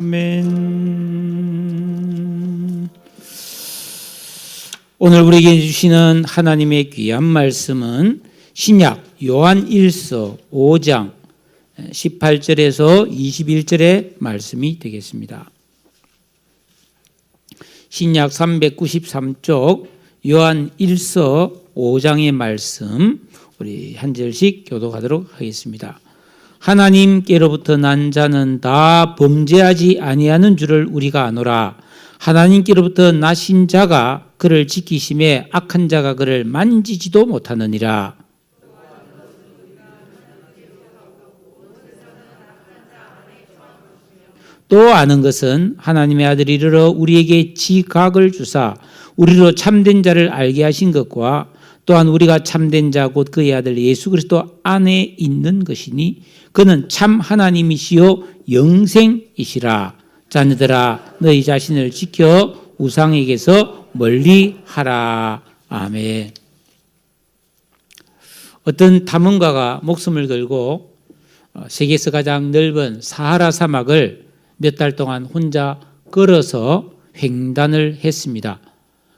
아멘. 오늘 우리에게 주시는 하나님의 귀한 말씀은 신약 요한 1서 5장 18절에서 21절의 말씀이 되겠습니다. 신약 393쪽 요한 1서 5장의 말씀 우리 한 절씩 교독하도록 하겠습니다. 하나님께로부터 난 자는 다 범죄하지 아니하는 줄을 우리가 아노라. 하나님께로부터 나신 자가 그를 지키심에 악한 자가 그를 만지지도 못하느니라. 또 아는 것은 하나님의 아들이 이르러 우리에게 지각을 주사 우리로 참된 자를 알게 하신 것과 또한 우리가 참된 자 곧 그의 아들 예수 그리스도 안에 있는 것이니 그는 참 하나님이시요 영생이시라. 자녀들아 너희 자신을 지켜 우상에게서 멀리하라. 아멘. 어떤 탐험가가 목숨을 걸고 세계에서 가장 넓은 사하라 사막을 몇 달 동안 혼자 걸어서 횡단을 했습니다.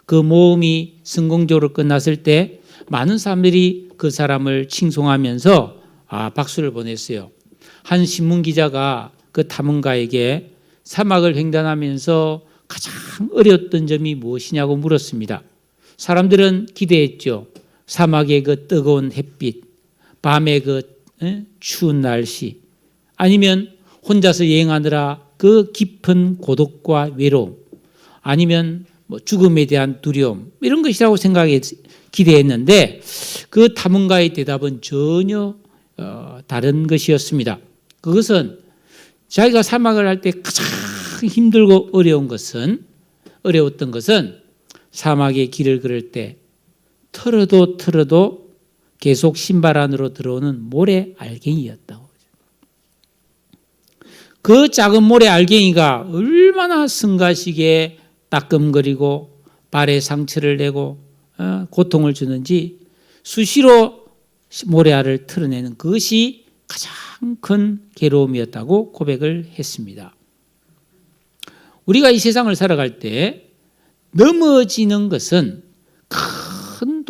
그 모험이 성공적으로 끝났을 때 많은 사람들이 그 사람을 칭송하면서 박수를 보냈어요. 한 신문기자가 그 탐험가에게 사막을 횡단하면서 가장 어려웠던 점이 무엇이냐고 물었습니다. 사람들은 기대했죠. 사막의 그 뜨거운 햇빛, 밤의 그 추운 날씨, 아니면 혼자서 여행하느라 그 깊은 고독과 외로움, 아니면 죽음에 대한 두려움, 이런 것이라고 기대했는데 그 탐험가의 대답은 전혀 다른 것이었습니다. 그것은 자기가 사막을 할 때 가장 힘들고 어려웠던 것은 사막의 길을 걸을 때 털어도 계속 신발 안으로 들어오는 모래 알갱이였다고. 그 작은 모래 알갱이가 얼마나 성가시게 따끔거리고 발에 상처를 내고 고통을 주는지 수시로 모래알을 털어내는 그것이 가장 큰 괴로움이었다고 고백을 했습니다. 우리가 이 세상을 살아갈 때 넘어지는 것은 큰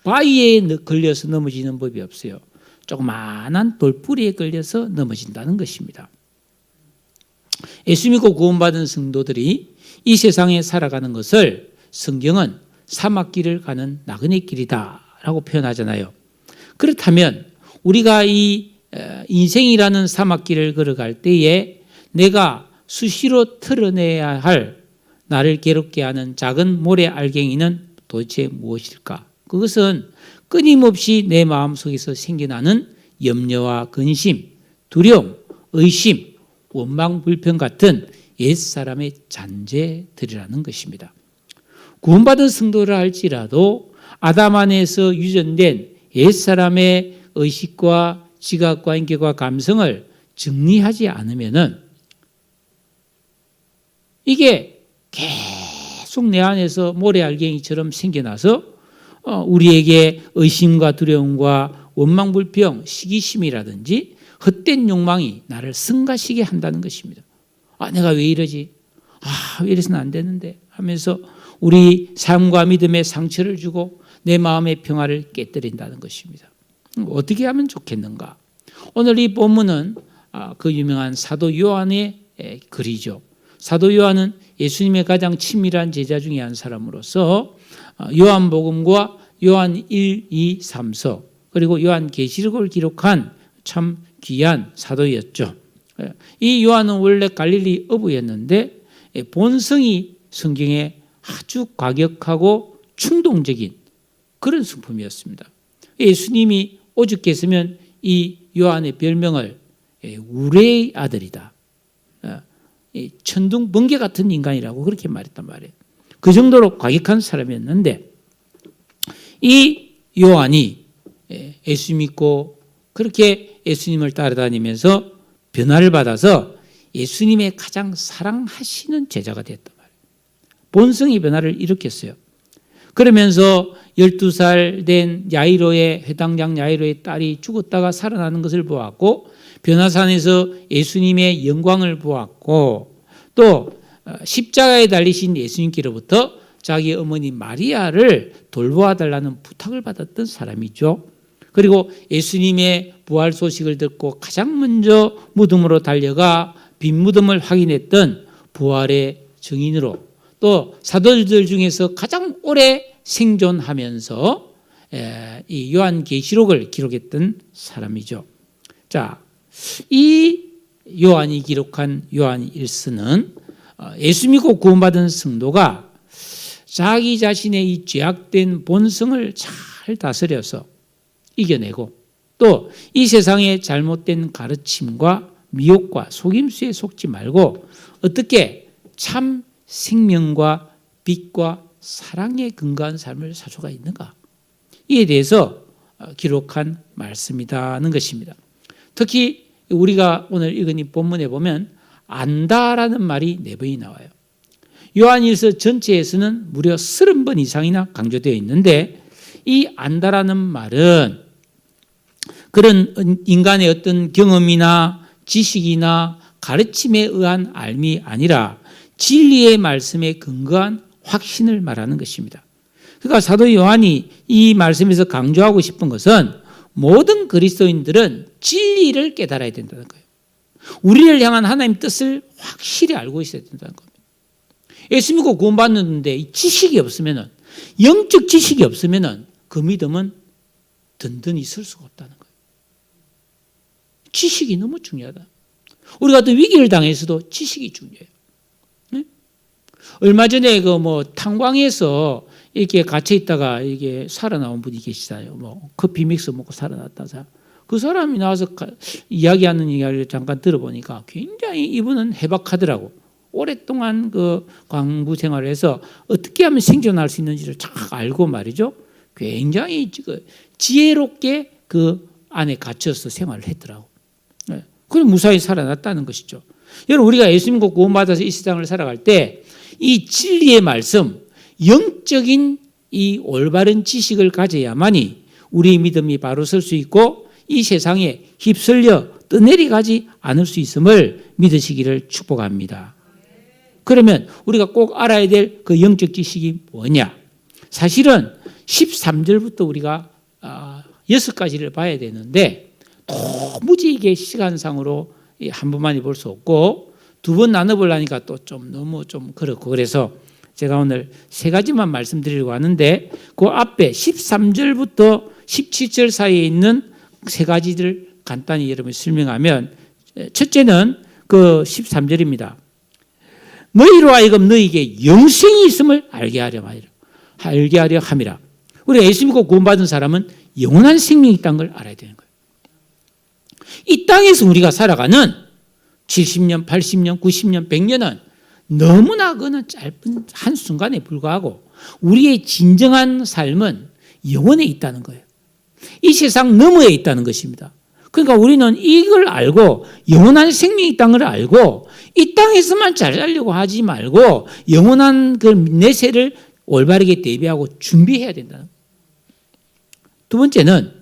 바위에 걸려서 넘어지는 법이 없어요. 조그마한 돌뿌리에 걸려서 넘어진다는 것입니다. 예수 믿고 구원받은 성도들이 이 세상에 살아가는 것을 성경은 사막길을 가는 나그네 길이다라고 표현하잖아요. 그렇다면 우리가 이 인생이라는 사막길을 걸어갈 때에 내가 수시로 털어내야 할 나를 괴롭게 하는 작은 모래 알갱이는 도대체 무엇일까? 그것은 끊임없이 내 마음속에서 생겨나는 염려와 근심, 두려움, 의심, 원망, 불평 같은 옛사람의 잔재들이라는 것입니다. 구원받은 성도라 할지라도 아담 안에서 유전된 옛사람의 의식과 지각과 인격과 감성을 정리하지 않으면은 이게 계속 내 안에서 모래알갱이처럼 생겨나서 우리에게 의심과 두려움과 원망, 불평, 시기심이라든지 헛된 욕망이 나를 승가시게 한다는 것입니다. 내가 왜 이러지? 왜 이래서는 안 되는데 하면서 우리 삶과 믿음에 상처를 주고 내 마음의 평화를 깨뜨린다는 것입니다. 어떻게 하면 좋겠는가? 오늘 이 본문은 그 유명한 사도 요한의 글이죠. 사도 요한은 예수님의 가장 친밀한 제자 중에 한 사람으로서 요한복음과 요한 1, 2, 3서 그리고 요한계시록을 기록한 참 귀한 사도였죠. 이 요한은 원래 갈릴리 어부였는데 본성이 성경에 아주 과격하고 충동적인 그런 성품이었습니다. 예수님이 오죽했으면 이 요한의 별명을 우레의 아들이다, 천둥 번개 같은 인간이라고 그렇게 말했단 말이에요. 그 정도로 과격한 사람이었는데 이 요한이 예수 믿고 그렇게 예수님을 따라다니면서 변화를 받아서 예수님의 가장 사랑하시는 제자가 됐단 말이에요. 본성의 변화를 일으켰어요. 그러면서 12살 된 야이로의 회당장 야이로의 딸이 죽었다가 살아나는 것을 보았고, 변화산에서 예수님의 영광을 보았고, 또 십자가에 달리신 예수님께로부터 자기 어머니 마리아를 돌보아 달라는 부탁을 받았던 사람이죠. 그리고 예수님의 부활 소식을 듣고 가장 먼저 무덤으로 달려가 빈 무덤을 확인했던 부활의 증인으로, 또 사도들 중에서 가장 오래 생존하면서 이 요한계시록을 기록했던 사람이죠. 자, 이 요한이 기록한 요한 1서는 예수 믿고 구원받은 성도가 자기 자신의 이 죄악된 본성을 잘 다스려서 이겨내고, 또 이 세상의 잘못된 가르침과 미혹과 속임수에 속지 말고 어떻게 참 생명과 빛과 사랑에 근거한 삶을 살 수가 있는가, 이에 대해서 기록한 말씀이라는 것입니다. 특히 우리가 오늘 읽은 이 본문에 보면 안다라는 말이 4번이 나와요. 요한일서 전체에서는 무려 30번 이상이나 강조되어 있는데, 이 안다라는 말은 그런 인간의 어떤 경험이나 지식이나 가르침에 의한 알미 아니라 진리의 말씀에 근거한 확신을 말하는 것입니다. 그러니까 사도 요한이 이 말씀에서 강조하고 싶은 것은 모든 그리스도인들은 진리를 깨달아야 된다는 거예요. 우리를 향한 하나님의 뜻을 확실히 알고 있어야 된다는 겁니다. 예수 믿고 구원받는데 이 지식이 없으면은, 영적 지식이 없으면은 그 믿음은 든든히 설 수가 없다는 거예요. 지식이 너무 중요하다. 우리가 어떤 위기를 당해서도 지식이 중요해요. 네? 얼마 전에 탄광에서 이렇게 갇혀 있다가 이게 살아나온 분이 계시잖아요. 커피 믹스 먹고 살아났다. 그 사람이 나와서 이야기하는 이야기를 잠깐 들어보니까 굉장히 이분은 해박하더라고. 오랫동안 그 광부 생활을 해서 어떻게 하면 생존할 수 있는지를 잘 알고 말이죠. 굉장히 지혜롭게 그 안에 갇혀서 생활을 했더라고. 그럼 무사히 살아났다는 것이죠. 여러분, 우리가 예수 믿고 구원받아서 이 세상을 살아갈 때 이 진리의 말씀, 영적인 이 올바른 지식을 가져야만이 우리의 믿음이 바로 설 수 있고 이 세상에 휩쓸려 떠내려가지 않을 수 있음을 믿으시기를 축복합니다. 그러면 우리가 꼭 알아야 될 그 영적 지식이 뭐냐? 사실은 13절부터 우리가 6가지를 봐야 되는데 도무지 이게 시간상으로 한 번만에 볼 수 없고 2번 나눠보려니까 또 좀 너무 좀 그렇고, 그래서 제가 오늘 3가지만 말씀드리려고 하는데 그 앞에 13절부터 17절 사이에 있는 3가지를 간단히 여러분이 설명하면, 첫째는 그 13절입니다. 너희로 하여금 너희에게 영생이 있음을 알게 하려 함이라. 우리가 예수 믿고 구원받은 사람은 영원한 생명이 있다는 걸 알아야 되는 거예요. 이 땅에서 우리가 살아가는 70년, 80년, 90년, 100년은 너무나 그는 짧은 한순간에 불과하고 우리의 진정한 삶은 영원에 있다는 거예요. 이 세상 너머에 있다는 것입니다. 그러니까 우리는 이걸 알고 영원한 생명이 있다는 걸 알고 이 땅에서만 잘 살려고 하지 말고 영원한 그 내세를 올바르게 대비하고 준비해야 된다는 거예요. 2번째는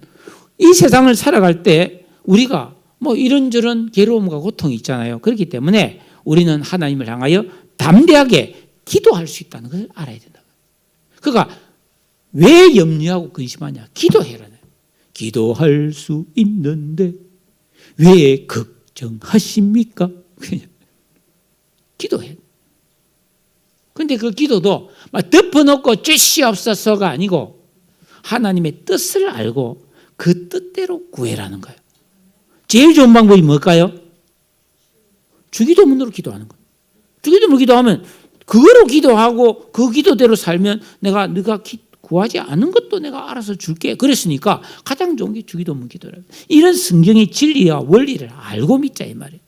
이 세상을 살아갈 때 우리가 이런저런 괴로움과 고통이 있잖아요. 그렇기 때문에 우리는 하나님을 향하여 담대하게 기도할 수 있다는 걸 알아야 된다. 그러니까 왜 염려하고 근심하냐? 기도해라. 기도할 수 있는데 왜 걱정하십니까? 그냥 기도해. 근데 그 기도도 막 덮어놓고 죄시옵소서가 아니고 하나님의 뜻을 알고 그 뜻대로 구해라는 거예요. 제일 좋은 방법이 뭘까요? 주기도문으로 기도하는 거예요. 주기도문으로 기도하면 그거로 기도하고 그 기도대로 살면 네가 구하지 않은 것도 내가 알아서 줄게. 그랬으니까 가장 좋은 게 주기도문 기도라고. 이런 성경의 진리와 원리를 알고 믿자 이 말이에요.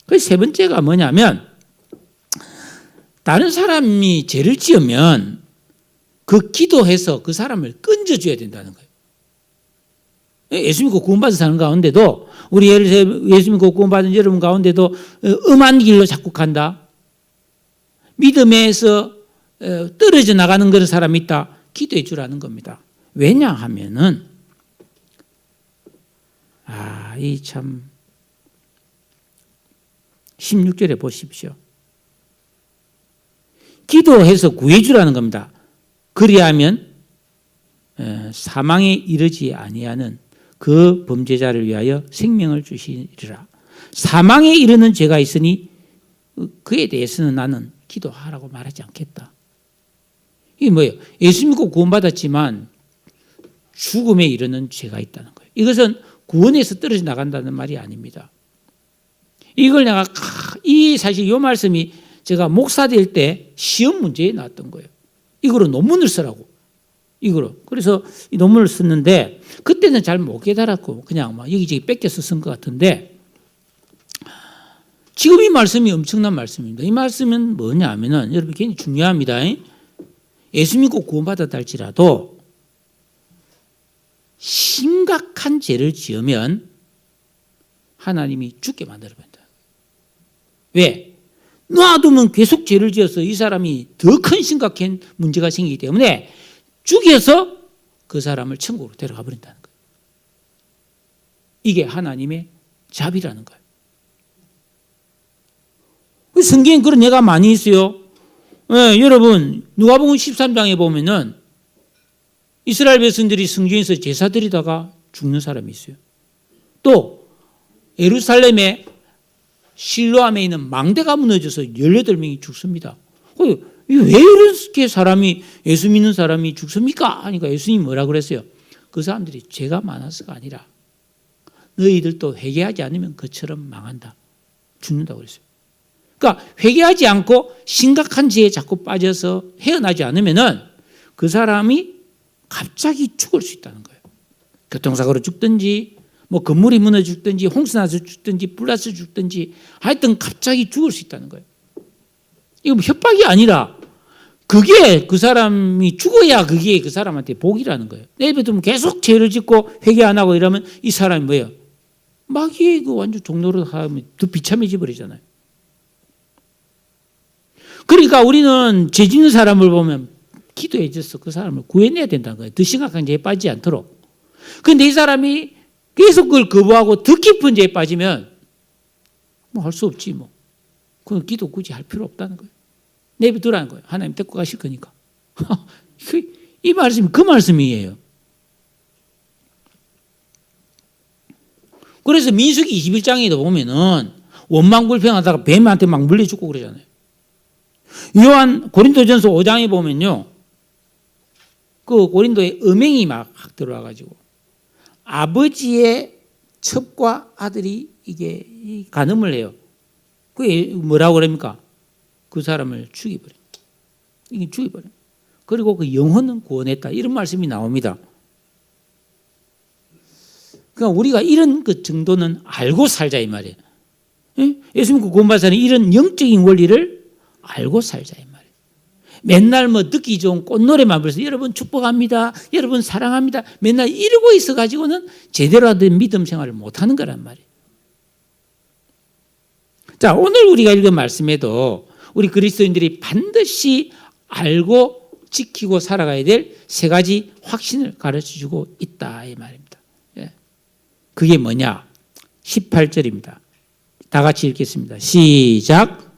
그래서 3번째가 뭐냐면 다른 사람이 죄를 지으면 그 기도해서 그 사람을 건져줘야 된다는 거예요. 예수 믿고 구원받은 사람 가운데도 우리 예를 들어 예수 믿고 구원받은 여러분 가운데도 음한 길로 자꾸 간다. 믿음에서 떨어져 나가는 그런 사람이 있다. 기도해 주라는 겁니다. 왜냐하면은 이 참 16절에 보십시오. 기도해서 구해 주라는 겁니다. 그리하면 사망에 이르지 아니하는 그 범죄자를 위하여 생명을 주시리라. 사망에 이르는 죄가 있으니 그에 대해서는 나는 기도하라고 말하지 않겠다. 이게 뭐예요? 예수 믿고 구원받았지만 죽음에 이르는 죄가 있다는 거예요. 이것은 구원에서 떨어져 나간다는 말이 아닙니다. 이걸 내가 사실 이 말씀이 제가 목사 될 때 시험 문제에 나왔던 거예요. 이거로 논문을 쓰라고. 이거로. 그래서 이 논문을 썼는데 그때는 잘 못 깨달았고 그냥 막 여기저기 뺏겨서 쓴 것 같은데 지금 이 말씀이 엄청난 말씀입니다. 이 말씀은 뭐냐 하면은 여러분 굉장히 중요합니다. 예수 믿고 구원받았다 할지라도 심각한 죄를 지으면 하나님이 죽게 만들어버린다. 왜? 놔두면 계속 죄를 지어서 이 사람이 더 큰 심각한 문제가 생기기 때문에 죽여서 그 사람을 천국으로 데려가 버린다는 거예요. 이게 하나님의 자비라는 거예요. 성경에 그런 예가 많이 있어요. 여러분 누가복음 13장에 보면은 이스라엘 백성들이 성전에서 제사 드리다가 죽는 사람이 있어요. 또 예루살렘에 실로암에 있는 망대가 무너져서 18명이 죽습니다. 왜 이렇게 사람이 예수 믿는 사람이 죽습니까? 하니까 예수님이 뭐라 그랬어요? 그 사람들이 죄가 많아서가 아니라 너희들도 회개하지 않으면 그처럼 망한다. 죽는다고 그랬어요. 그러니까 회개하지 않고 심각한 죄에 자꾸 빠져서 헤어나지 않으면은 그 사람이 갑자기 죽을 수 있다는 거예요. 교통사고로 죽든지 뭐 건물이 무너져 죽든지 홍수나서 죽든지 불나서 죽든지 하여튼 갑자기 죽을 수 있다는 거예요. 이거 뭐 협박이 아니라 그게 그 사람이 죽어야 그게 그 사람한테 복이라는 거예요. 내버두면 계속 죄를 짓고 회개 안 하고 이러면 이 사람이 뭐예요? 마귀의 그 완전 종로로 하면 더 비참해져 버리잖아요. 그러니까 우리는 죄 짓는 사람을 보면 기도해 줘서 그 사람을 구해내야 된다는 거예요. 더 심각한 죄에 빠지지 않도록. 그런데 이 사람이 계속 그걸 거부하고 더 깊은 죄에 빠지면 뭐 할 수 없지 뭐. 그건 기도 굳이 할 필요 없다는 거예요. 내버두라는 거예요. 하나님 데리고 가실 거니까. 이 말씀이 그 말씀이에요. 그래서 민수기 21장에도 보면은 원망불평하다가 뱀한테 막 물려 죽고 그러잖아요. 요한 고린도전서 5장에 보면요. 그 고린도에 음행이 막 들어와가지고 아버지의 첩과 아들이 이게 간음을 해요. 그게 뭐라고 그럽니까? 그 사람을 죽여버려. 이게 죽여버려. 그리고 그 영혼은 구원했다. 이런 말씀이 나옵니다. 그러니까 우리가 이런 그 정도는 알고 살자 이 말이에요. 예수 믿고 구원받은 사람이 이런 영적인 원리를 알고 살자 이 말이에요. 맨날 뭐 듣기 좋은 꽃노래만 불러서 여러분 축복합니다. 여러분 사랑합니다. 맨날 이러고 있어가지고는 제대로 된 믿음 생활을 못하는 거란 말이에요. 자, 오늘 우리가 읽은 말씀에도 우리 그리스도인들이 반드시 알고 지키고 살아가야 될 세 가지 확신을 가르쳐주고 있다 이 말입니다. 그게 뭐냐? 18절입니다. 다 같이 읽겠습니다. 시작.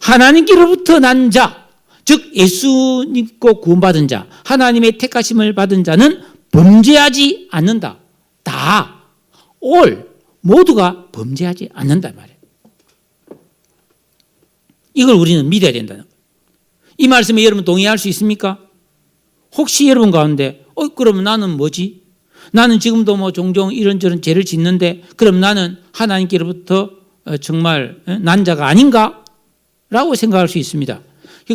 하나님께로부터 난 자, 즉 예수 믿고 구원받은 자, 하나님의 택하심을 받은 자는 범죄하지 않는다. 다, 모두가 범죄하지 않는다 말이에요. 이걸 우리는 믿어야 된다는 거예요. 이 말씀에 여러분 동의할 수 있습니까? 혹시 여러분 가운데 그러면 나는 뭐지? 나는 지금도 뭐 종종 이런저런 죄를 짓는데 그럼 나는 하나님께로부터 정말 난 자가 아닌가? 라고 생각할 수 있습니다.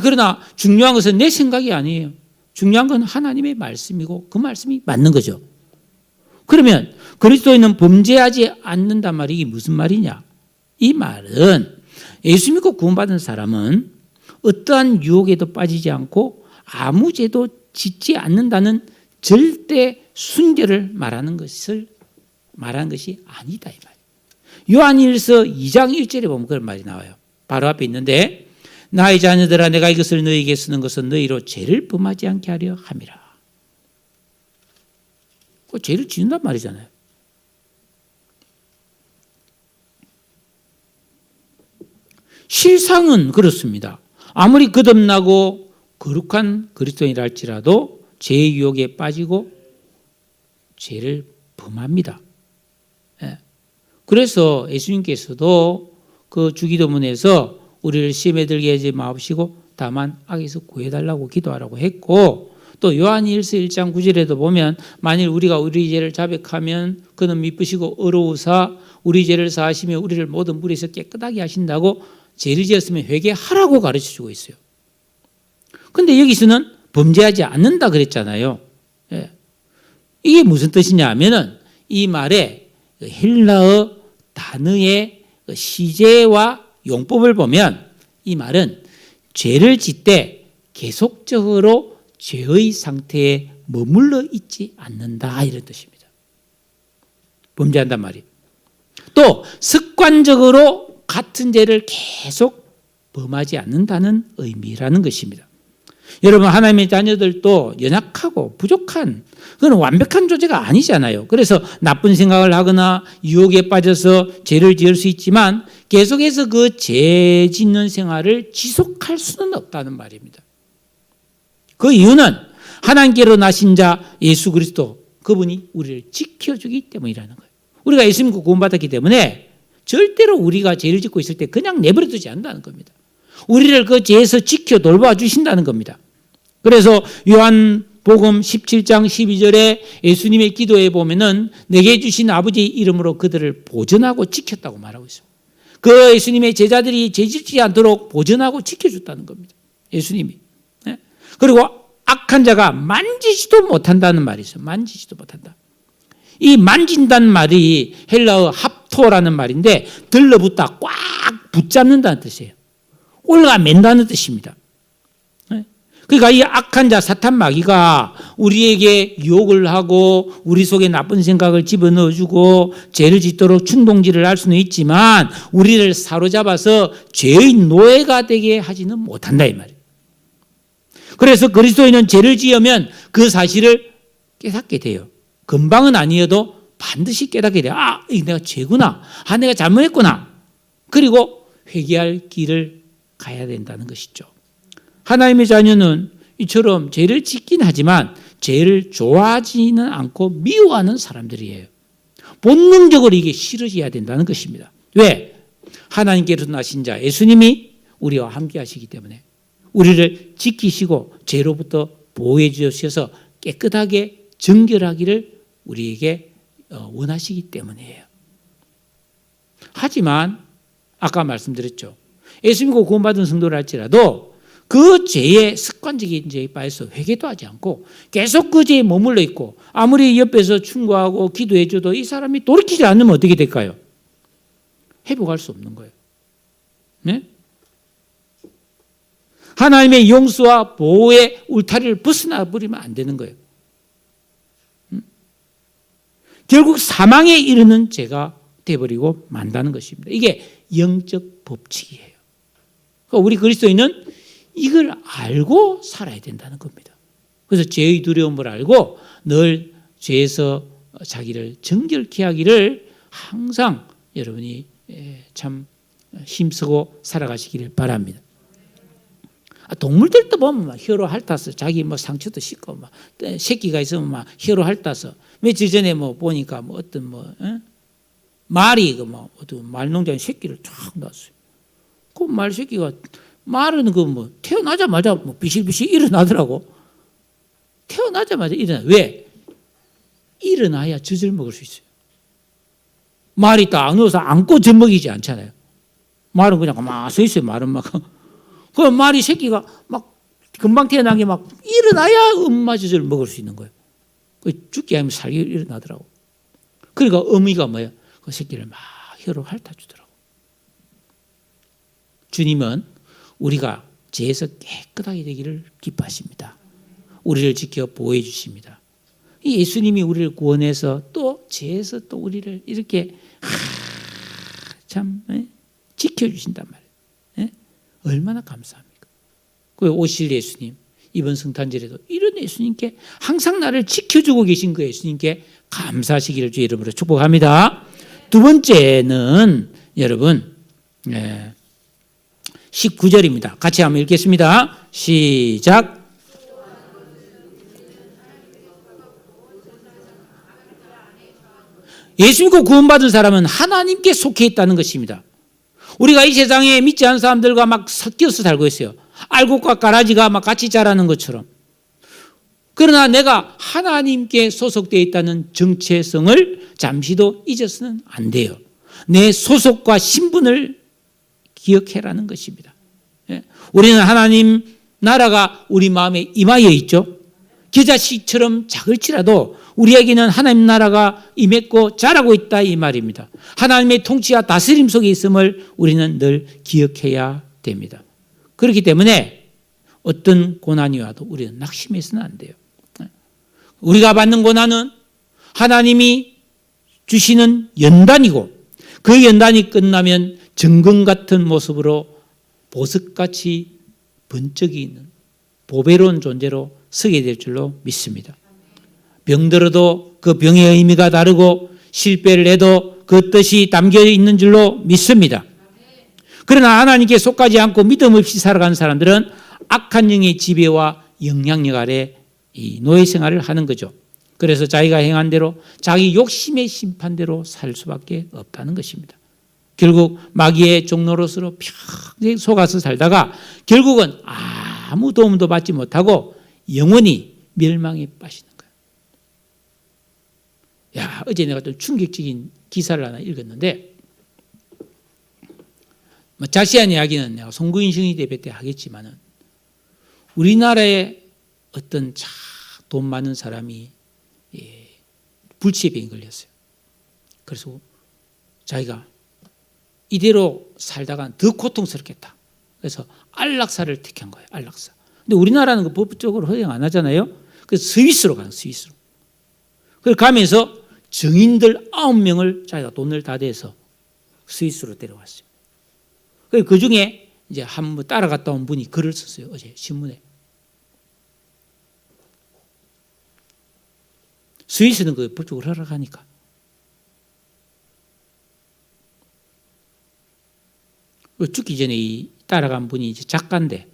그러나 중요한 것은 내 생각이 아니에요. 중요한 건 하나님의 말씀이고 그 말씀이 맞는 거죠. 그러면 그리스도인은 범죄하지 않는단 말이 이게 무슨 말이냐? 이 말은 예수 믿고 구원받은 사람은 어떠한 유혹에도 빠지지 않고 아무 죄도 짓지 않는다는 절대 순결을 말하는 것이 아니다 이 말이에요. 요한일서 2장 1절에 보면 그런 말이 나와요. 바로 앞에 있는데 나의 자녀들아 내가 이것을 너희에게 쓰는 것은 너희로 죄를 범하지 않게 하려 함이라. 그 죄를 지은단 말이잖아요. 실상은 그렇습니다. 아무리 거듭나고 거룩한 그리스도인이라 할지라도 죄의 유혹에 빠지고 죄를 범합니다. 그래서 예수님께서도 그 주기도문에서 우리를 시험에 들게 하지 마옵시고 다만 악에서 구해달라고 기도하라고 했고, 또 요한일서 1장 9절에도 보면 만일 우리가 우리 죄를 자백하면 그는 미쁘시고 의로우사 우리 죄를 사하시며 우리를 모든 불에서 깨끗하게 하신다고 죄를 지었으면 회개하라고 가르쳐주고 있어요. 그런데 여기서는 범죄하지 않는다 그랬잖아요. 이게 무슨 뜻이냐 하면은 이 말에 헬라어 단어의 시제와 용법을 보면 이 말은 죄를 짓되 계속적으로 죄의 상태에 머물러 있지 않는다 이런 뜻입니다. 범죄한단 말이에요. 또 습관적으로 같은 죄를 계속 범하지 않는다는 의미라는 것입니다. 여러분 하나님의 자녀들도 연약하고 부족한 그건 완벽한 존재가 아니잖아요. 그래서 나쁜 생각을 하거나 유혹에 빠져서 죄를 지을 수 있지만 계속해서 그 죄 짓는 생활을 지속할 수는 없다는 말입니다. 그 이유는 하나님께로 나신 자 예수 그리스도 그분이 우리를 지켜주기 때문이라는 거예요. 우리가 예수님과 구원받았기 때문에 절대로 우리가 죄를 짓고 있을 때 그냥 내버려 두지 않는다는 겁니다. 우리를 그 죄에서 지켜 돌봐주신다는 겁니다. 그래서 요한복음 17장 12절에 예수님의 기도에 보면은 내게 주신 아버지의 이름으로 그들을 보전하고 지켰다고 말하고 있습니다. 그 예수님의 제자들이 죄 짓지 않도록 보전하고 지켜줬다는 겁니다. 예수님이. 그리고 악한 자가 만지지도 못한다는 말이 있어요. 만지지도 못한다. 이 만진다는 말이 헬라어 합토라는 말인데 들러붙다 꽉 붙잡는다는 뜻이에요. 올라맨다는 뜻입니다. 그러니까 이 악한 자 사탄 마귀가 우리에게 유혹을 하고 우리 속에 나쁜 생각을 집어넣어주고 죄를 짓도록 충동질을 할 수는 있지만 우리를 사로잡아서 죄의 노예가 되게 하지는 못한다 이 말이에요. 그래서 그리스도인은 죄를 지으면 그 사실을 깨닫게 돼요. 금방은 아니어도 반드시 깨닫게 돼요. 아, 내가 죄구나. 아, 내가 잘못했구나. 그리고 회개할 길을 가야 된다는 것이죠. 하나님의 자녀는 이처럼 죄를 짓긴 하지만 죄를 좋아하지는 않고 미워하는 사람들이에요. 본능적으로 이게 싫어져야 된다는 것입니다. 왜? 하나님께로 나신 자 예수님이 우리와 함께 하시기 때문에 우리를 지키시고 죄로부터 보호해 주셔서 깨끗하게 정결하기를 우리에게 원하시기 때문이에요. 하지만 아까 말씀드렸죠. 예수님과 구원받은 성도를 할지라도 그 죄의 습관적인 죄에 빠져서 회개도 하지 않고 계속 그 죄에 머물러 있고 아무리 옆에서 충고하고 기도해 줘도 이 사람이 돌이키지 않으면 어떻게 될까요? 회복할 수 없는 거예요. 네? 하나님의 용서와 보호의 울타리를 벗어나 버리면 안 되는 거예요. 결국 사망에 이르는 죄가 되어버리고 만다는 것입니다. 이게 영적 법칙이에요. 그러니까 우리 그리스도인은 이걸 알고 살아야 된다는 겁니다. 그래서 죄의 두려움을 알고 늘 죄에서 자기를 정결케 하기를 항상 여러분이 참 힘쓰고 살아가시기를 바랍니다. 동물들도 보면 막 혀로 핥아서 자기 뭐 상처도 씻고 막 새끼가 있으면 막 혀로 핥아서 며칠 전에 뭐 보니까 뭐 어떤 말이 어떤 말농장에 새끼를 쫙 놨어요. 그 말 새끼가 말은 태어나자마자 비실비실 일어나더라고. 태어나자마자 일어나. 왜? 일어나야 젖을 먹을 수 있어요. 말이 딱 누워서 안고 젖 먹이지 않잖아요. 말은 그냥 막 서 있어요. 말은 막. 그 말이 새끼가 막 금방 태어난 게 막 일어나야 엄마 젖을 먹을 수 있는 거예요. 죽기 아니면 살기 일어나더라고. 그러니까 어미가 뭐예요? 그 새끼를 막 혀로 핥아주더라고. 주님은 우리가 죄에서 깨끗하게 되기를 기뻐하십니다. 우리를 지켜 보호해 주십니다. 이 예수님이 우리를 구원해서 또 죄에서 또 우리를 이렇게 참 지켜주신단 말이에요. 얼마나 감사합니까? 그 오실 예수님, 이번 성탄절에도 이런 예수님께 항상 나를 지켜주고 계신 그 예수님께 감사하시기를 주의 이름으로 축복합니다. 두 번째는 여러분 19절입니다. 같이 한번 읽겠습니다. 시작. 예수 믿고 구원받은 사람은 하나님께 속해 있다는 것입니다. 우리가 이 세상에 믿지 않는 사람들과 막 섞여서 살고 있어요. 알곡과 가라지가 막 같이 자라는 것처럼. 그러나 내가 하나님께 소속되어 있다는 정체성을 잠시도 잊어서는 안 돼요. 내 소속과 신분을 기억해라는 것입니다. 우리는 하나님 나라가 우리 마음에 임하여 있죠. 겨자씨처럼 작을지라도 우리에게는 하나님 나라가 임했고 자라고 있다 이 말입니다. 하나님의 통치와 다스림 속에 있음을 우리는 늘 기억해야 됩니다. 그렇기 때문에 어떤 고난이 와도 우리는 낙심해서는 안 돼요. 우리가 받는 고난은 하나님이 주시는 연단이고 그 연단이 끝나면 정금 같은 모습으로 보석같이 번쩍이 있는 보배로운 존재로 서게 될 줄로 믿습니다. 병들어도 그 병의 의미가 다르고 실패를 해도 그 뜻이 담겨 있는 줄로 믿습니다. 그러나 하나님께 속하지 않고 믿음 없이 살아가는 사람들은 악한 영의 지배와 영향력 아래 이 노예 생활을 하는 거죠. 그래서 자기가 행한 대로 자기 욕심의 심판대로 살 수밖에 없다는 것입니다. 결국 마귀의 종노릇으로 평생 속아서 살다가 결국은 아무 도움도 받지 못하고 영원히 멸망에 빠지는 거예요. 야, 어제 내가 좀 충격적인 기사를 하나 읽었는데 자세한 이야기는 내가 송구인 신의 대회 때 하겠지만은 우리나라에 어떤 돈 많은 사람이 불치병에 걸렸어요. 그래서 자기가 이대로 살다가 더 고통스럽겠다. 그래서 안락사를 택한 거예요. 안락사. 근데 우리나라는 그 법적으로 허용 안 하잖아요. 그래서 스위스로 가요. 스위스로. 그래서 가면서 정인들 9명을 자기가 돈을 다 대서 스위스로 데려왔어요. 그 중에 이제 한번 따라갔다 온 분이 글을 썼어요. 어제 신문에. 스위스는 그 법적으로 허락하니까. 죽기 전에 이 따라간 분이 이제 작가인데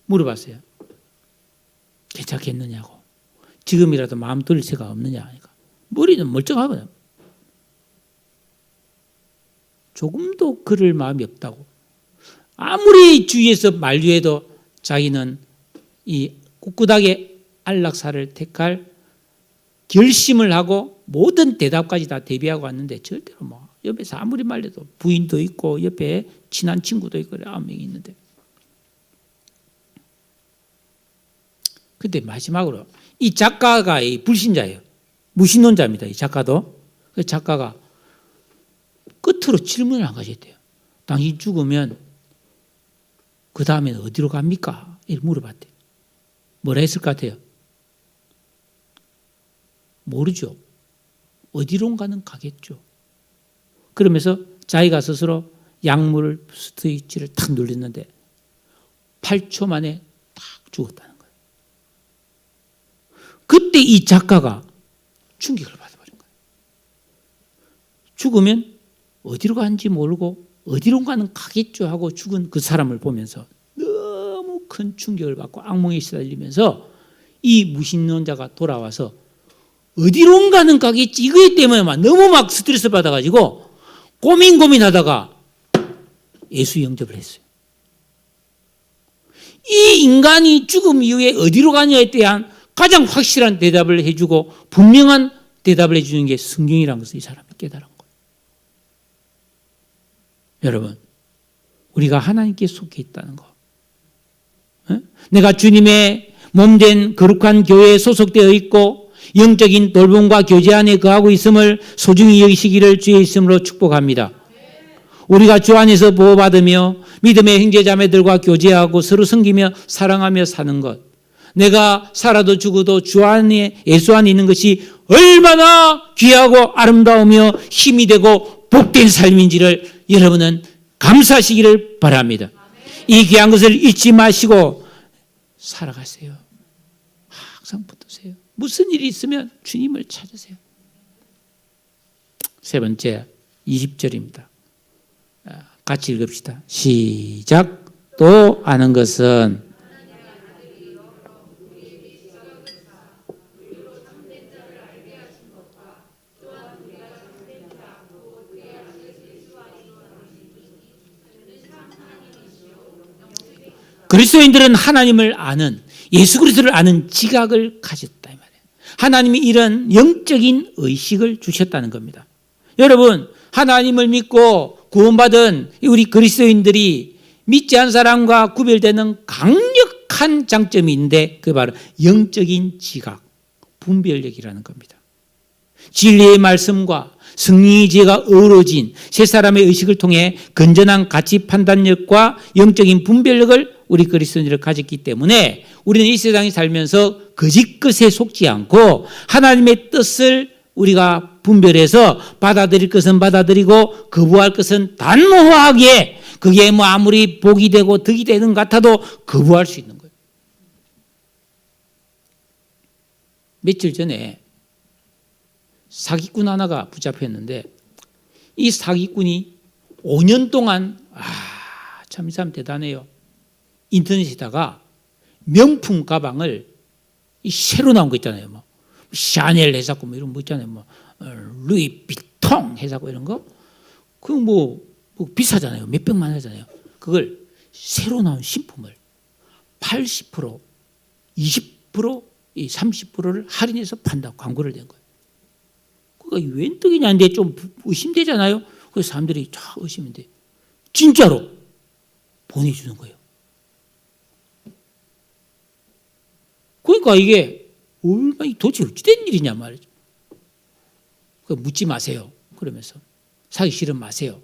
물어봤어요. 괜찮겠느냐고. 지금이라도 마음 돌릴 새가 없느냐 하니까. 머리는 멀쩡하거든요. 조금도 그럴 마음이 없다고. 아무리 주위에서 만류해도 자기는 이 꿋꿋하게 안락사를 택할 결심을 하고 모든 대답까지 다 대비하고 왔는데 절대로 뭐 옆에서 아무리 말려도 부인도 있고 옆에 친한 친구도 있고 9명이 있는데 근데 마지막으로 이 작가가 이 불신자예요. 무신론자입니다. 이 작가도. 그 작가가 끝으로 질문을 한 가지 했대요. 당신 죽으면 그 다음에는 어디로 갑니까? 이렇게 물어봤대요. 뭐라 했을 것 같아요? 모르죠. 어디로 가는 가겠죠. 그러면서 자기가 스스로 약물 스위치를 탁 눌렸는데 8초 만에 딱 죽었다는 거예요. 그때 이 작가가 충격을 받아버린 거예요. 죽으면 어디로 가는지 모르고 어디로 가는 가겠죠 하고 죽은 그 사람을 보면서 너무 큰 충격을 받고 악몽에 시달리면서 이 무신론자가 돌아와서 어디로 가는 가겠지 이거 때문에 너무 막 스트레스 받아가지고 고민하다가 예수 영접을 했어요. 이 인간이 죽음 이후에 어디로 가냐에 대한 가장 확실한 대답을 해주고 분명한 대답을 해주는 게 성경이라는 것을 이 사람이 깨달은 거예요. 여러분, 우리가 하나님께 속해 있다는 거. 내가 주님의 몸된 거룩한 교회에 소속되어 있고 영적인 돌봄과 교제 안에 거하고 있음을 소중히 여기시기를 주의 이름으로 축복합니다. 우리가 주 안에서 보호받으며 믿음의 형제자매들과 교제하고 서로 섬기며 사랑하며 사는 것. 내가 살아도 죽어도 주 안에 예수 안에 있는 것이 얼마나 귀하고 아름다우며 힘이 되고 복된 삶인지를 여러분은 감사하시기를 바랍니다. 이 귀한 것을 잊지 마시고 살아가세요. 항상 붙으세요. 무슨 일이 있으면 주님을 찾으세요. 세 번째 20절입니다. 같이 읽읍시다. 시작. 또 아는 것은 그리스도인들은 하나님을 아는, 예수 그리스도를 아는 지각을 가졌다 이 말이에요. 하나님이 이런 영적인 의식을 주셨다는 겁니다. 여러분, 하나님을 믿고 구원받은 우리 그리스도인들이 믿지 않은 사람과 구별되는 강력한 장점이 있는데 그게 바로 영적인 지각, 분별력이라는 겁니다. 진리의 말씀과 성령의 지혜가 어우러진 세 사람의 의식을 통해 건전한 가치 판단력과 영적인 분별력을 우리 그리스도인들을 가졌기 때문에 우리는 이 세상에 살면서 거짓 것에 속지 않고 하나님의 뜻을 우리가 분별해서 받아들일 것은 받아들이고 거부할 것은 단호하게, 그게 뭐 아무리 복이 되고 덕이 되는 것 같아도 거부할 수 있는 거예요. 며칠 전에 사기꾼 하나가 붙잡혔는데 이 사기꾼이 5년 동안 참 이 사람 대단해요. 인터넷에다가 명품 가방을 이 새로 나온 거 있잖아요. 뭐 샤넬 해사고 뭐 이런 거 있잖아요. 뭐 루이비통 해사고 이런 거. 그 뭐 비싸잖아요. 몇백만 하잖아요. 그걸 새로 나온 신품을 80%, 20%, 30%를 할인해서 판다고 광고를 낸 거예요. 그게 웬 떡이냐 근데 좀 의심되잖아요. 그래서 사람들이 다 의심인데 진짜로 보내주는 거예요. 그러니까 이게 얼마나 도대체 어찌된 일이냐 말이죠. 묻지 마세요. 그러면서 사기 싫으면 마세요.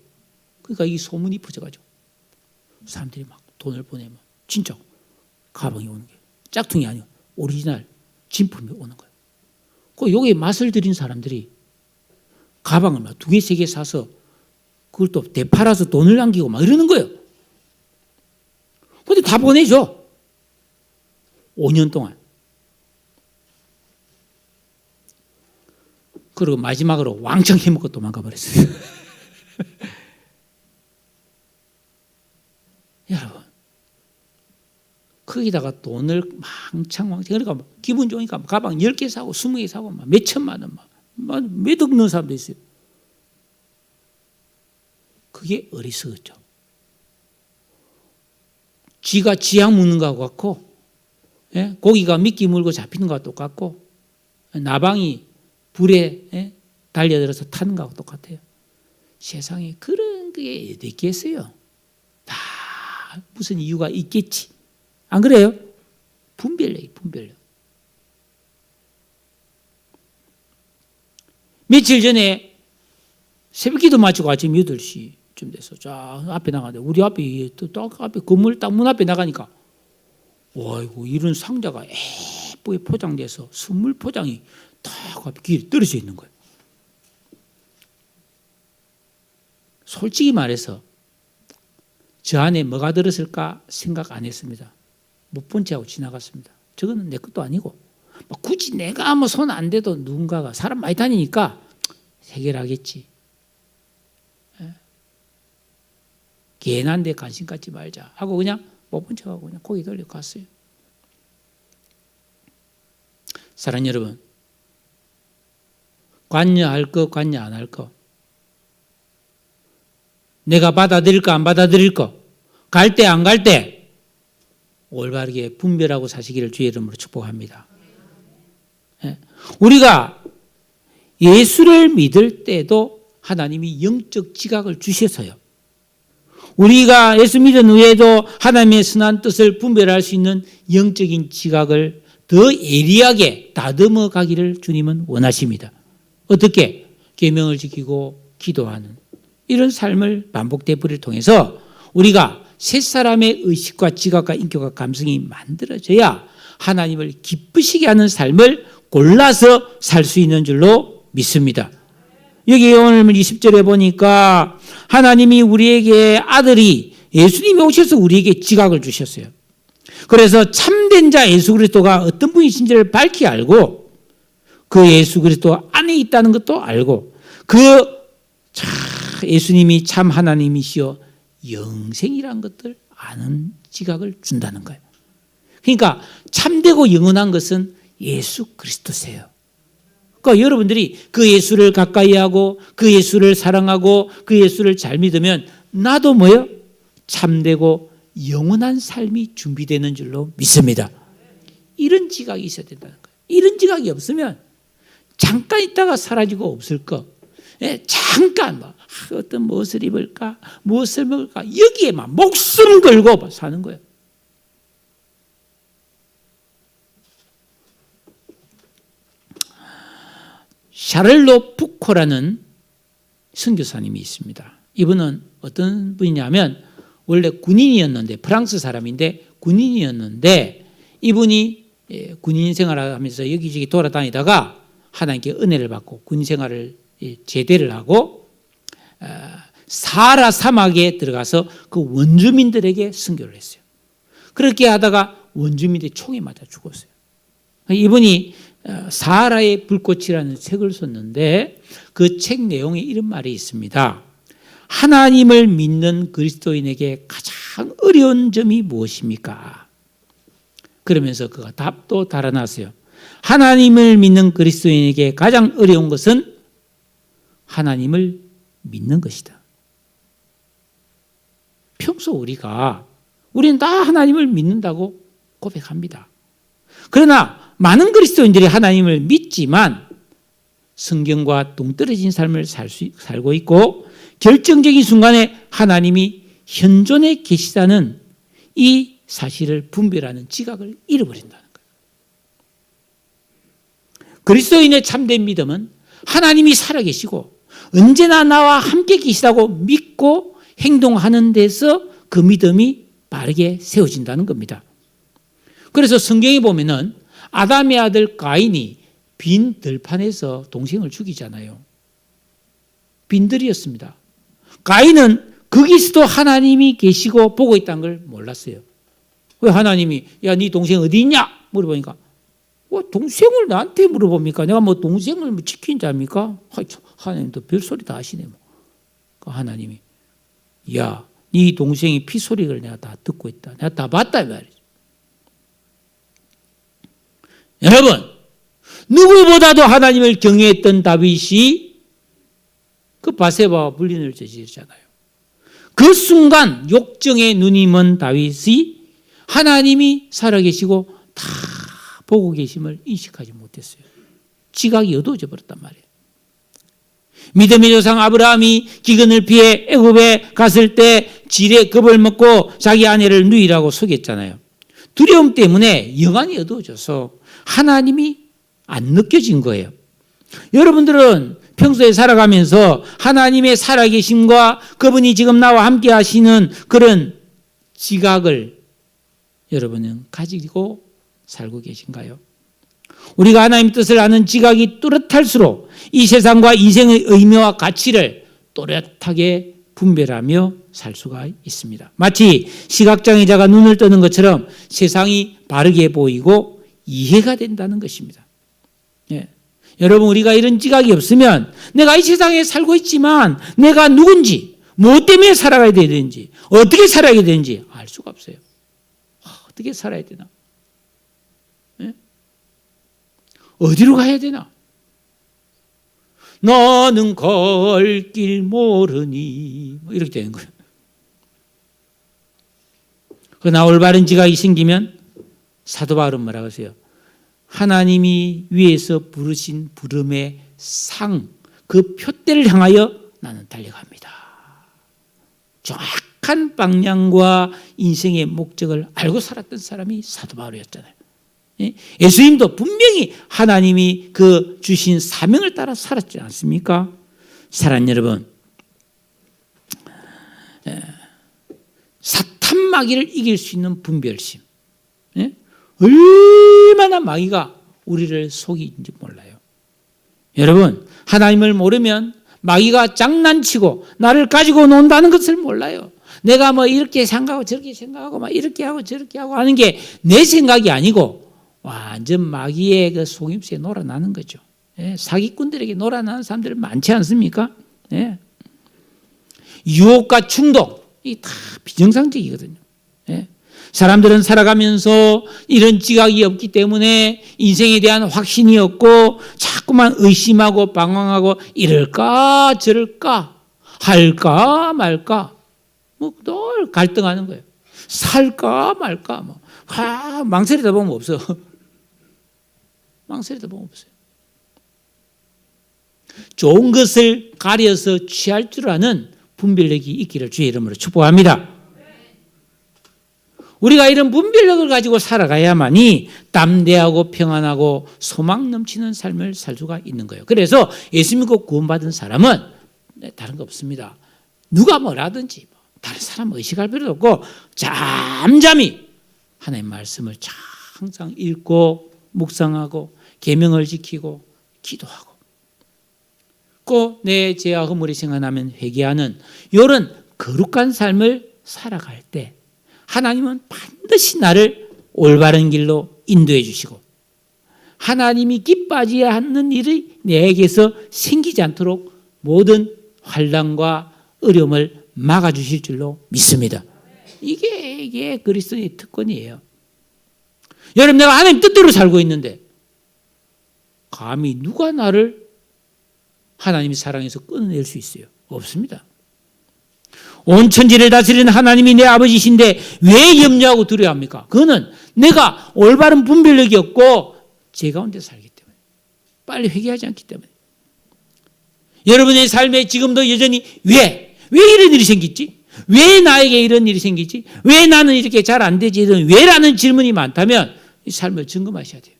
그러니까 이 소문이 퍼져가지고 사람들이 막 돈을 보내면 진짜 가방이 오는 거예요. 짝퉁이 아니고 오리지널 진품이 오는 거예요. 그 여기에 맛을 들인 사람들이 가방을 막 2개, 3개 사서 그걸 또 되팔아서 돈을 남기고 막 이러는 거예요. 근데 다 보내줘. 5년 동안. 그리고 마지막으로 왕창 해먹고 도망가 버렸어요. 여러분, 거기다가 돈을 왕창 그러니까 기분 좋으니까 가방 10개 사고 20개 사고 막 몇 천만 원 몇 억 넣는 사람도 있어요. 그게 어리석었죠. 쥐가 쥐약 먹는 거하고 같고, 예? 고기가 미끼 물고 잡히는 거하고 똑같고, 나방이 불에 달려들어서 타는 거하고 똑같아요. 세상에 그런 게 어디 있겠어요? 다 무슨 이유가 있겠지. 안 그래요? 분별력. 며칠 전에 새벽기도 마치고 아침 8시쯤 돼서 쫙 앞에 나가는데 우리 앞에 딱 앞에 건물 딱 문 앞에 나가니까 와이고 이런 상자가 예쁘게 포장돼서 선물 포장이 딱 앞에 길에 떨어져 있는 거예요. 솔직히 말해서 저 안에 뭐가 들었을까 생각 안 했습니다. 못 본 채 하고 지나갔습니다. 저거는 내 것도 아니고 굳이 내가 뭐 손 안 대도 누군가가 사람 많이 다니니까 해결하겠지. 괜한 데 관심 갖지 말자 하고 그냥 못 본 척하고 그냥 고개 돌려 갔어요. 사랑하는 여러분, 관여할 거 관여 안 할 거, 내가 받아들일 거 안 받아들일 거, 갈 때 안 갈 때 올바르게 분별하고 사시기를 주의 이름으로 축복합니다. 우리가 예수를 믿을 때도 하나님이 영적 지각을 주셔서요. 우리가 예수 믿은 후에도 하나님의 선한 뜻을 분별할 수 있는 영적인 지각을 더 예리하게 다듬어 가기를 주님은 원하십니다. 어떻게? 계명을 지키고 기도하는 이런 삶을 반복되풀이를 통해서 우리가 새 사람의 의식과 지각과 인격과 감성이 만들어져야 하나님을 기쁘시게 하는 삶을 골라서 살 수 있는 줄로 믿습니다. 여기 오늘 20절에 보니까 하나님이 우리에게 아들이 예수님이 오셔서 우리에게 지각을 주셨어요. 그래서 참된 자 예수 그리스도가 어떤 분이신지를 밝히 알고 그 예수 그리스도 안에 있다는 것도 알고 예수님이 참 하나님이시여 영생이란 것들 아는 지각을 준다는 거예요. 그러니까 참되고 영원한 것은 예수 그리스도세요. 그러니까 여러분들이 그 예수를 가까이 하고 그 예수를 사랑하고 그 예수를 잘 믿으면 나도 뭐요? 참되고 영원한 삶이 준비되는 줄로 믿습니다. 이런 지각이 있어야 된다는 거예요. 이런 지각이 없으면 잠깐 있다가 사라지고 없을 거. 잠깐 어떤 무엇을 입을까? 무엇을 먹을까? 여기에만 목숨 걸고 사는 거예요. 샤를로 푸코라는 선교사님이 있습니다. 이분은 어떤 분이냐면 원래 군인이었는데 프랑스 사람인데 군인이었는데 이분이 군인 생활을 하면서 여기저기 돌아다니다가 하나님께 은혜를 받고 군 생활을 제대를 하고 사하라 사막에 들어가서 그 원주민들에게 선교를 했어요. 그렇게 하다가 원주민들이 총에 맞아 죽었어요. 이분이 사하라의 불꽃이라는 책을 썼는데 그 책 내용에 이런 말이 있습니다. 하나님을 믿는 그리스도인에게 가장 어려운 점이 무엇입니까? 그러면서 그가 답도 달아놨어요. 하나님을 믿는 그리스도인에게 가장 어려운 것은 하나님을 믿는 것이다. 평소 우리는 다 하나님을 믿는다고 고백합니다. 그러나 많은 그리스도인들이 하나님을 믿지만 성경과 동떨어진 삶을 살고 있고 결정적인 순간에 하나님이 현존에 계시다는 이 사실을 분별하는 지각을 잃어버린다는 거예요. 그리스도인의 참된 믿음은 하나님이 살아계시고 언제나 나와 함께 계시다고 믿고 행동하는 데서 그 믿음이 바르게 세워진다는 겁니다. 그래서 성경에 보면은 아담의 아들 가인이 빈 들판에서 동생을 죽이잖아요. 빈들이었습니다. 가인은 거기서도 하나님이 계시고 보고 있다는 걸 몰랐어요. 왜 하나님이 야, 네 동생 어디 있냐? 물어보니까 동생을 나한테 물어봅니까? 내가 뭐 동생을 지킨 자입니까? 하나님도 별소리 다 하시네. 하나님이 야, 네 동생이 피소리를 내가 다 듣고 있다. 내가 다 봤다 이 말이죠. 여러분, 누구보다도 하나님을 경외했던 다윗이 그 바세바와 불륜을 저지르잖아요. 그 순간 욕정에 눈이 먼 다윗이 하나님이 살아계시고 다 보고 계심을 인식하지 못했어요. 지각이 어두워져 버렸단 말이에요. 믿음의 조상 아브라함이 기근을 피해 애굽에 갔을 때 지레 겁을 먹고 자기 아내를 누이라고 속였잖아요. 두려움 때문에 영안이 어두워져서 하나님이 안 느껴진 거예요. 여러분들은 평소에 살아가면서 하나님의 살아계심과 그분이 지금 나와 함께 하시는 그런 지각을 여러분은 가지고 살고 계신가요? 우리가 하나님 뜻을 아는 지각이 뚜렷할수록 이 세상과 인생의 의미와 가치를 또렷하게 분별하며 살 수가 있습니다. 마치 시각장애자가 눈을 뜨는 것처럼 세상이 바르게 보이고 이해가 된다는 것입니다. 예. 여러분, 우리가 이런 지각이 없으면 내가 이 세상에 살고 있지만 내가 누군지, 무엇 때문에 살아가야 되는지, 어떻게 살아야 되는지 알 수가 없어요. 어떻게 살아야 되나? 예? 어디로 가야 되나? 너는 갈 길 모르니 이렇게 되는 거예요. 그러나 올바른 지각이 생기면 사도 바울은 뭐라고 하세요? 하나님이 위에서 부르신 부름의 상, 그 표대를 향하여 나는 달려갑니다. 정확한 방향과 인생의 목적을 알고 살았던 사람이 사도 바울이었잖아요. 예수님도 분명히 하나님이 그 주신 사명을 따라 살았지 않습니까? 사랑하는 여러분, 사탄 마귀를 이길 수 있는 분별심, 얼마나 마귀가 우리를 속이는지 몰라요. 여러분, 하나님을 모르면 마귀가 장난치고 나를 가지고 논다는 것을 몰라요. 내가 뭐 이렇게 생각하고 저렇게 생각하고 막 이렇게 하고 저렇게 하고 하는 게 내 생각이 아니고 완전 마귀의 그 속임수에 놀아나는 거죠. 예, 사기꾼들에게 놀아나는 사람들 많지 않습니까? 예. 유혹과 충동, 이 다 비정상적이거든요. 예. 사람들은 살아가면서 이런 지각이 없기 때문에 인생에 대한 확신이 없고 자꾸만 의심하고 방황하고 이럴까 저럴까 할까 말까 뭐 늘 갈등하는 거예요. 살까 말까 뭐 망설이다 보면 없어. 망설이다 보면 없어요. 좋은 것을 가려서 취할 줄 아는 분별력이 있기를 주의 이름으로 축복합니다. 우리가 이런 분별력을 가지고 살아가야만이 담대하고 평안하고 소망 넘치는 삶을 살 수가 있는 거예요. 그래서 예수 믿고 구원받은 사람은 다른 거 없습니다. 누가 뭐라든지 다른 사람 의식할 필요도 없고 잠잠히 하나님의 말씀을 항상 읽고 묵상하고 계명을 지키고 기도하고 꼭 내 죄와 허물이 생각나면 회개하는 이런 거룩한 삶을 살아갈 때 하나님은 반드시 나를 올바른 길로 인도해 주시고 하나님이 기뻐하지 않는 일이 내게서 생기지 않도록 모든 환난과 어려움을 막아주실 줄로 믿습니다. 이게 그리스도의 특권이에요. 여러분, 내가 하나님 뜻대로 살고 있는데 감히 누가 나를 하나님의 사랑에서 끊어낼 수 있어요? 없습니다. 온 천지를 다스리는 하나님이 내 아버지신데 왜 염려하고 두려워합니까? 그거는 내가 올바른 분별력이 없고 죄 가운데 살기 때문에, 빨리 회개하지 않기 때문에. 여러분의 삶에 지금도 여전히 왜 이런 일이 생겼지? 왜 나에게 이런 일이 생기지? 왜 나는 이렇게 잘 안 되지? 이런 왜라는 질문이 많다면 이 삶을 점검하셔야 돼요.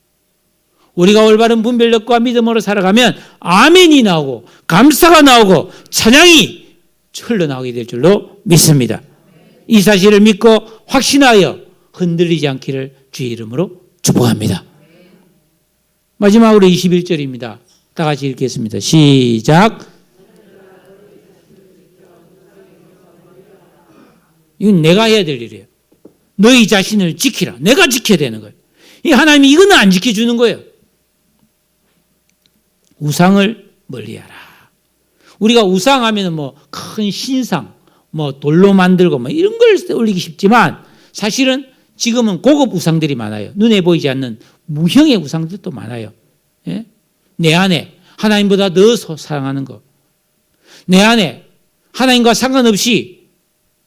우리가 올바른 분별력과 믿음으로 살아가면 아멘이 나오고 감사가 나오고 찬양이 흘러나오게 될 줄로 믿습니다. 이 사실을 믿고 확신하여 흔들리지 않기를 주의 이름으로 축복합니다. 마지막으로 21절입니다. 다 같이 읽겠습니다. 시작. 이건 내가 해야 될 일이에요. 너희 자신을 지키라. 내가 지켜야 되는 거예요. 이 하나님이 이거는 안 지켜주는 거예요. 우상을 멀리하라. 우리가 우상하면 뭐 큰 신상, 뭐 돌로 만들고 뭐 이런 걸 올리기 쉽지만 사실은 지금은 고급 우상들이 많아요. 눈에 보이지 않는 무형의 우상들도 많아요. 예? 내 안에 하나님보다 더 사랑하는 것, 내 안에 하나님과 상관없이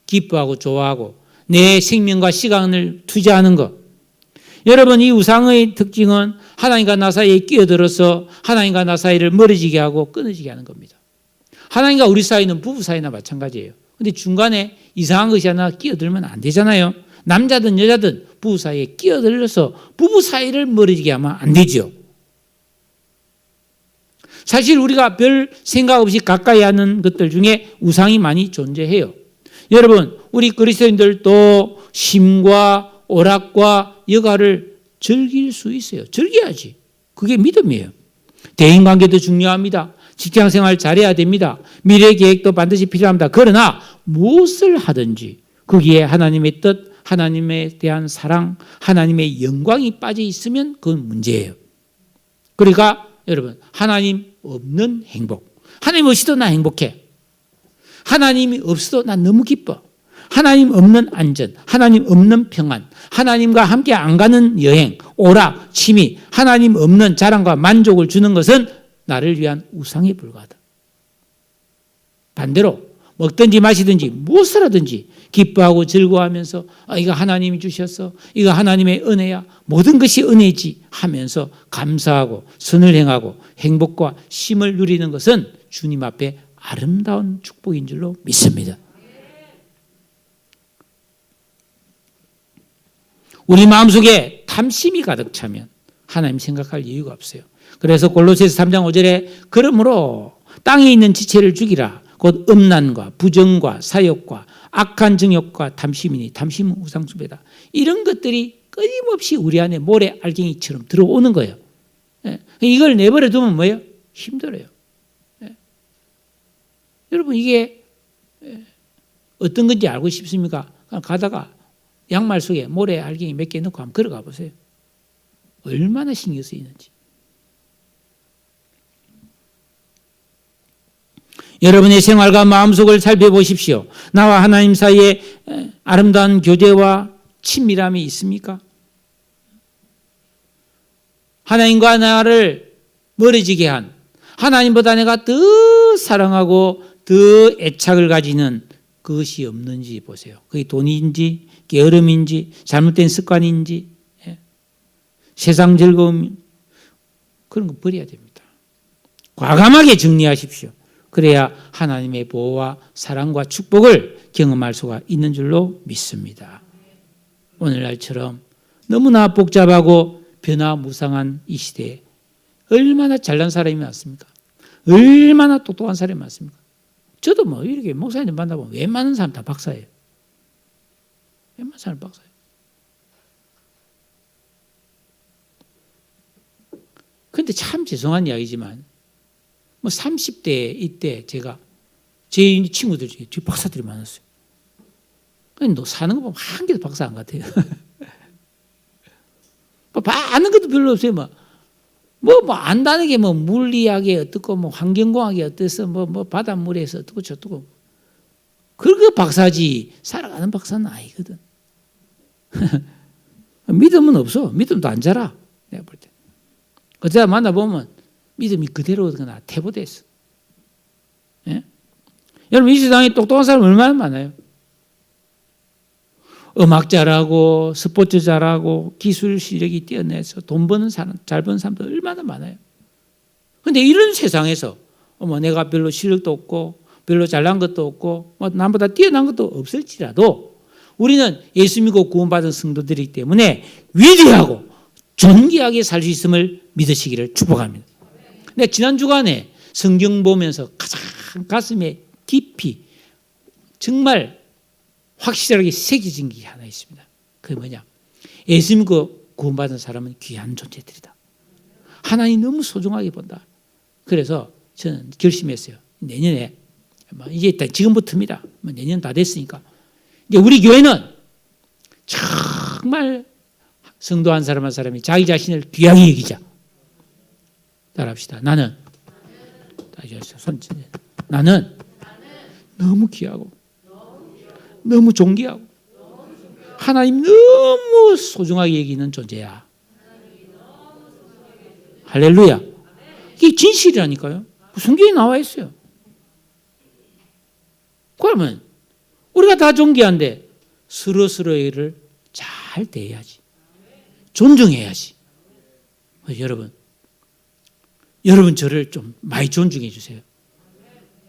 기뻐하고 좋아하고 내 생명과 시간을 투자하는 것. 여러분, 이 우상의 특징은 하나님과 나 사이에 끼어들어서 하나님과 나 사이를 멀어지게 하고 끊어지게 하는 겁니다. 하나님과 우리 사이는 부부 사이나 마찬가지예요. 근데 중간에 이상한 것이 하나 끼어들면 안 되잖아요. 남자든 여자든 부부 사이에 끼어들어서 부부 사이를 멀어지게 하면 안 되죠. 사실 우리가 별 생각 없이 가까이 하는 것들 중에 우상이 많이 존재해요. 여러분, 우리 그리스도인들도 심과 오락과 여가를 즐길 수 있어요. 즐겨야지. 그게 믿음이에요. 대인관계도 중요합니다. 직장생활 잘해야 됩니다. 미래 계획도 반드시 필요합니다. 그러나 무엇을 하든지 거기에 하나님의 뜻, 하나님에 대한 사랑, 하나님의 영광이 빠져 있으면 그건 문제예요. 그러니까 여러분, 하나님 없는 행복. 하나님 없이도 나 행복해. 하나님이 없어도 난 너무 기뻐. 하나님 없는 안전, 하나님 없는 평안, 하나님과 함께 안 가는 여행, 오락, 취미, 하나님 없는 자랑과 만족을 주는 것은 나를 위한 우상에 불과하다. 반대로 먹든지 마시든지 무엇을 하든지 기뻐하고 즐거워하면서 이거 하나님이 주셨어, 이거 하나님의 은혜야, 모든 것이 은혜지 하면서 감사하고 선을 행하고 행복과 쉼을 누리는 것은 주님 앞에 아름다운 축복인 줄로 믿습니다. 우리 마음속에 탐심이 가득 차면 하나님 생각할 이유가 없어요. 그래서 골로새서 3장 5절에 그러므로 땅에 있는 지체를 죽이라. 곧 음란과 부정과 사욕과 악한 정욕과 탐심이니 탐심은 우상숭배다. 이런 것들이 끊임없이 우리 안에 모래 알갱이처럼 들어오는 거예요. 이걸 내버려 두면 뭐예요? 힘들어요. 여러분 이게 어떤 건지 알고 싶습니까? 가다가 양말 속에 모래 알갱이 몇 개 넣고 한번 걸어가 보세요. 얼마나 신경 쓰이는지. 여러분의 생활과 마음속을 살펴보십시오. 나와 하나님 사이에 아름다운 교제와 친밀함이 있습니까? 하나님과 나를 멀어지게 한, 하나님보다 내가 더 사랑하고 더 애착을 가지는 그것이 없는지 보세요. 그게 돈인지 게으름인지 잘못된 습관인지 세상 즐거움, 그런 거 버려야 됩니다. 과감하게 정리하십시오. 그래야 하나님의 보호와 사랑과 축복을 경험할 수가 있는 줄로 믿습니다. 오늘날처럼 너무나 복잡하고 변화무쌍한 이 시대에 얼마나 잘난 사람이 많습니까? 얼마나 똑똑한 사람이 많습니까? 저도 뭐 이렇게 목사님 만나보면 웬만한 사람 다 박사예요. 웬만한 사람 박사예요. 그런데 참 죄송한 이야기지만 뭐 30대 이때 제가 제 친구들 중에 박사들이 많았어요. 너 사는 거 보면 한 개도 박사 안 같아요. 뭐 아는 것도 별로 없어요. 뭐 안다는 게 뭐 물리학이 어떻고 뭐 환경공학이 어때서 뭐 바닷물에서 어떻고 저떻고 그렇게 박사지 살아가는 박사는 아니거든. 믿음은 없어. 믿음도 안 자라. 내가 볼 때. 그때 만나보면 믿음이 그대로거나 퇴보됐어. 예? 여러분 이 세상에 똑똑한 사람 얼마나 많아요. 음악 잘하고 스포츠 잘하고 기술 실력이 뛰어나서 돈 버는 사람, 잘 버는 사람도 얼마나 많아요. 그런데 이런 세상에서 내가 별로 실력도 없고 별로 잘난 것도 없고 남보다 뛰어난 것도 없을지라도 우리는 예수 믿고 구원받은 성도들이기 때문에 위대하고 존귀하게 살 수 있음을 믿으시기를 축복합니다. 근데 지난 주간에 성경 보면서 가장 가슴에 깊이 정말 확실하게 새겨진 게 하나 있습니다. 그게 뭐냐? 예수 믿고 구원받은 사람은 귀한 존재들이다. 하나님 너무 소중하게 본다. 그래서 저는 결심했어요. 내년에 이제 일단 지금부터입니다. 내년 다 됐으니까 이제 우리 교회는 정말 성도 한 사람 한 사람이 자기 자신을 귀하게 여기자. 따라합시다. 나는 너무 귀하고 너무 존귀하고 하나님 너무 소중하게 여기는 존재야. 할렐루야. 이게 진실이라니까요. 성경에 나와 있어요. 그러면 우리가 다 존귀한데 서로서로를 잘 대해야지. 존중해야지. 여러분 저를 좀 많이 존중해 주세요.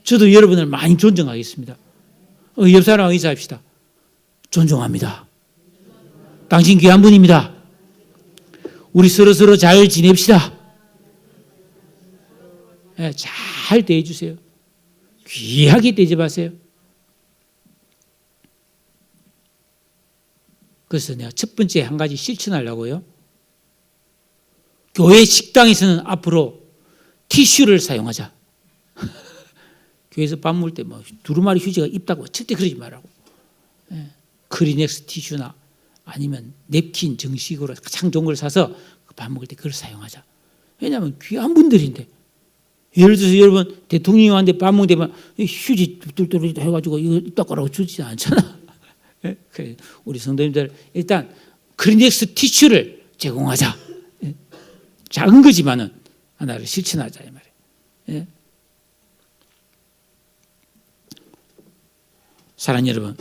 저도 여러분을 많이 존중하겠습니다. 옆 사람하고 인사합시다. 존중합니다. 당신 귀한 분입니다. 우리 서로 잘 지냅시다. 잘 대해주세요. 귀하게 대접하세요. 그래서 내가 첫 번째 한 가지 실천하려고요. 교회 식당에서는 앞으로 티슈를 사용하자. 교회에서 밥 먹을 때 두루마리 휴지가 있다고 절대 그러지 말라고. 크리넥스 티슈나 아니면 냅킨 정식으로 가장 좋은 걸 사서 밥 먹을 때 그걸 사용하자. 왜냐하면 귀한 분들인데. 예를 들어서 여러분 대통령이 왔는데 밥 먹을 때만 휴지 뚫뚫 해가지고 이거 닦으라고 주지 않잖아. 우리 성도님들 일단 크리넥스 티슈를 제공하자. 작은 거지만은 하나를 실천하자 이 말이에요. 사랑하는 여러분,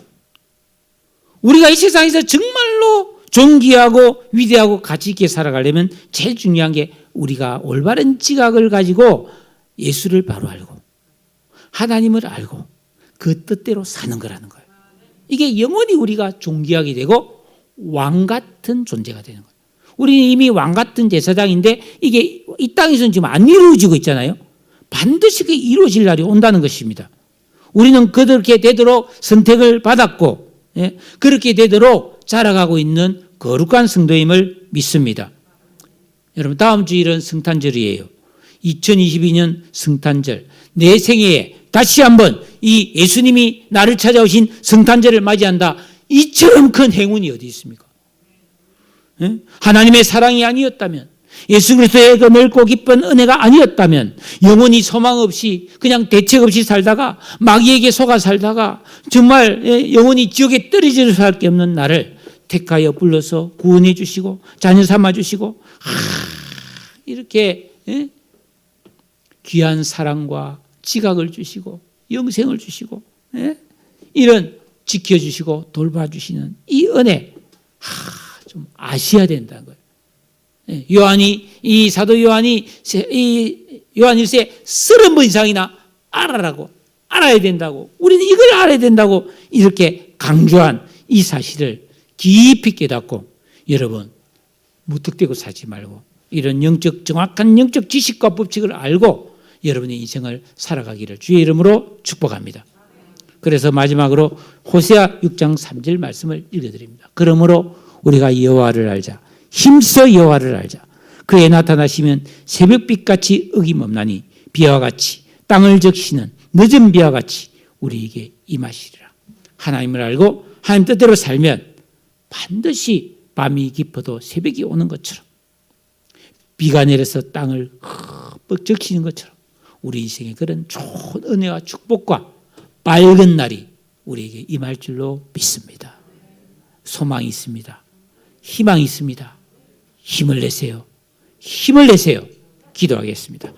우리가 이 세상에서 정말로 존귀하고 위대하고 가치 있게 살아가려면 제일 중요한 게 우리가 올바른 지각을 가지고 예수를 바로 알고 하나님을 알고 그 뜻대로 사는 거라는 거예요. 이게 영원히 우리가 존귀하게 되고 왕 같은 존재가 되는 거예요. 우리는 이미 왕 같은 제사장인데 이게 이 땅에서는 지금 안 이루어지고 있잖아요. 반드시 그게 이루어질 날이 온다는 것입니다. 우리는 그렇게 되도록 선택을 받았고 그렇게 되도록 자라가고 있는 거룩한 성도임을 믿습니다. 여러분, 다음 주일은 성탄절이에요. 2022년 성탄절, 내 생애에 다시 한번 이 예수님이 나를 찾아오신 성탄절을 맞이한다. 이처럼 큰 행운이 어디 있습니까? 하나님의 사랑이 아니었다면, 예수 그리스도의 그 넓고 깊은 은혜가 아니었다면 영원히 소망 없이 그냥 대책 없이 살다가 마귀에게 속아 살다가 정말 영원히 지옥에 떨어질 수밖에 없는 나를 택하여 불러서 구원해 주시고 자녀 삼아 주시고 이렇게 귀한 사랑과 지각을 주시고 영생을 주시고 이런 지켜주시고 돌봐주시는 이 은혜 좀 아셔야 된다는 거예요. 요한이 이 사도 요한이 이 요한일서에 30번 이상이나 알아라고 알아야 된다고 우리는 이걸 알아야 된다고 이렇게 강조한 이 사실을 깊이 깨닫고 여러분 무턱대고 살지 말고 이런 정확한 영적 지식과 법칙을 알고 여러분의 인생을 살아가기를 주의 이름으로 축복합니다. 그래서 마지막으로 호세아 6장 3절 말씀을 읽어드립니다. 그러므로 우리가 여호와를 알자. 힘써 여호와를 알자. 그에 나타나시면 새벽빛같이 어김없나니 비와 같이 땅을 적시는 늦은 비와 같이 우리에게 임하시리라. 하나님을 알고 하나님 뜻대로 살면 반드시 밤이 깊어도 새벽이 오는 것처럼 비가 내려서 땅을 흠뻑 적시는 것처럼 우리 인생에 그런 좋은 은혜와 축복과 밝은 날이 우리에게 임할 줄로 믿습니다. 소망이 있습니다. 희망이 있습니다. 힘을 내세요. 힘을 내세요. 기도하겠습니다.